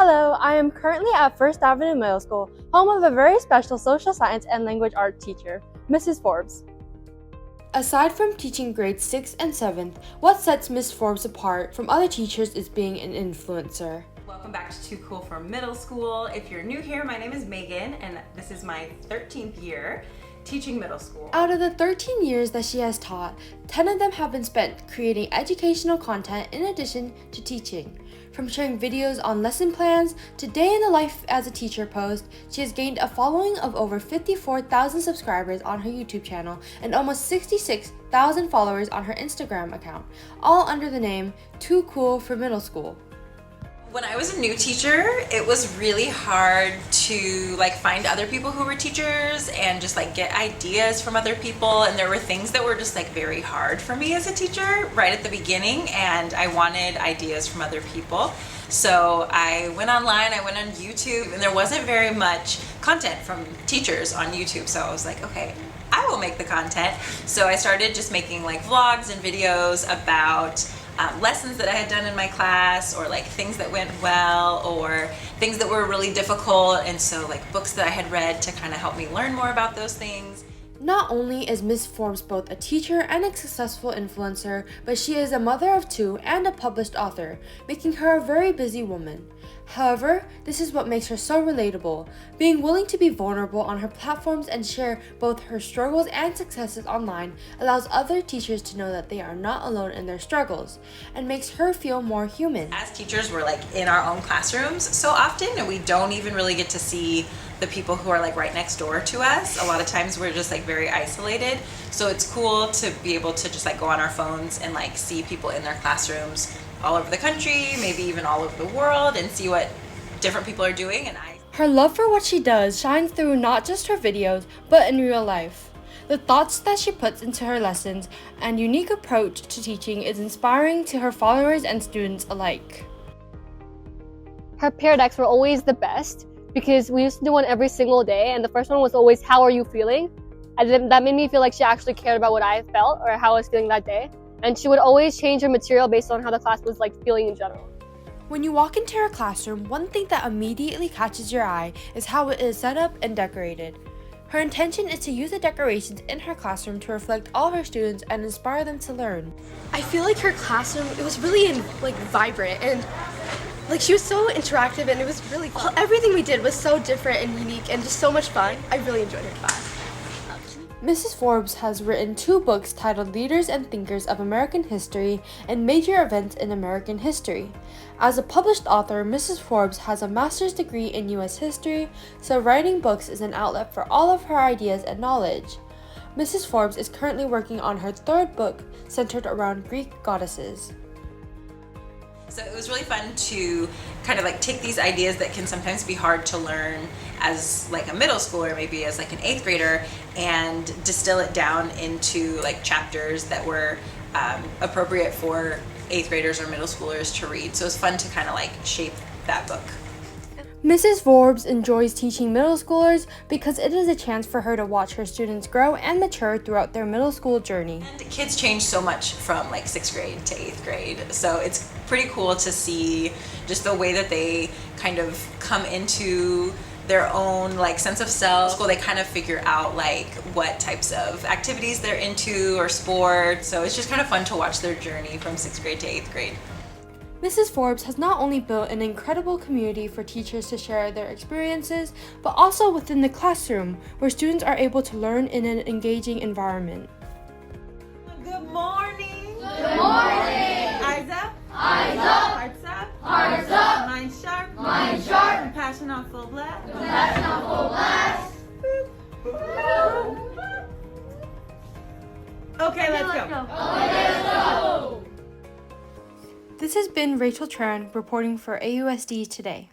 Hello, I am currently at First Avenue Middle School, home of a very special social science and language art teacher, Mrs. Forbes. Aside from teaching grades 6 and 7th, what sets Miss Forbes apart from other teachers is being an influencer. Welcome back to Too Cool for Middle School. If you're new here, my name is Megan and this is my 13th year teaching middle school. Out of the 13 years that she has taught, 10 of them have been spent creating educational content in addition to teaching. From sharing videos on lesson plans to day in the life as a teacher post, she has gained a following of over 54,000 subscribers on her YouTube channel and almost 66,000 followers on her Instagram account, all under the name Too Cool for Middle School. When I was a new teacher, it was really hard to find other people who were teachers and just get ideas from other people, and there were things that were just very hard for me as a teacher right at the beginning, and I wanted ideas from other people. So I went online, I went on YouTube, and there wasn't very much content from teachers on YouTube, so I was like, okay, I will make the content. So I started just making vlogs and videos about lessons that I had done in my class, or things that went well, or things that were really difficult, and so books that I had read to kind of help me learn more about those things. Not only is Miss Forbes both a teacher and a successful influencer, but she is a mother of 2 and a published author, making her a very busy woman. However, this is what makes her so relatable, being willing to be vulnerable on her platforms and share both her struggles and successes online allows other teachers to know that they are not alone in their struggles, and makes her feel more human. As teachers, we're in our own classrooms so often, and we don't even really get to see the people who are right next door to us. A lot of times we're just very isolated, so it's cool to be able to just go on our phones and see people in their classrooms all over the country, maybe even all over the world, and see what different people are doing. And her love for what she does shines through not just her videos, but in real life. The thoughts that she puts into her lessons and unique approach to teaching is inspiring to her followers and students alike. Her peer decks were always the best because we used to do one every single day, and the first one was always, "How are you feeling?" And that made me feel like she actually cared about what I felt or how I was feeling that day. And she would always change her material based on how the class was feeling in general. When you walk into her classroom, one thing that immediately catches your eye is how it is set up and decorated. Her intention is to use the decorations in her classroom to reflect all her students and inspire them to learn. I feel like her classroom, it was really vibrant, and she was so interactive, and it was really fun. Everything we did was so different and unique and just so much fun. I really enjoyed her class. Mrs. Forbes has written 2 books titled Leaders and Thinkers of American History and Major Events in American History. As a published author, Mrs. Forbes has a master's degree in U.S. history, so writing books is an outlet for all of her ideas and knowledge. Mrs. Forbes is currently working on her 3rd book centered around Greek goddesses. So it was really fun to kind of take these ideas that can sometimes be hard to learn as a middle schooler, maybe as an 8th grader, and distill it down into chapters that were appropriate for 8th graders or middle schoolers to read. So it was fun to kind of shape that book. Mrs. Forbes enjoys teaching middle schoolers because it is a chance for her to watch her students grow and mature throughout their middle school journey. And kids change so much from 6th grade to 8th grade, so it's pretty cool to see just the way that they kind of come into their own sense of self. They kind of figure out what types of activities they're into or sports, so it's just kind of fun to watch their journey from 6th grade to 8th grade. Mrs. Forbes has not only built an incredible community for teachers to share their experiences, but also within the classroom, where students are able to learn in an engaging environment. Good morning! Good morning! Eyes up! Eyes up! Hearts up! Hearts up! Mind sharp! Mind sharp! Compassion on full blast! Compassion on full blast! Okay, let's go! Okay, let's go! This has been Rachel Tran reporting for AUSD Today.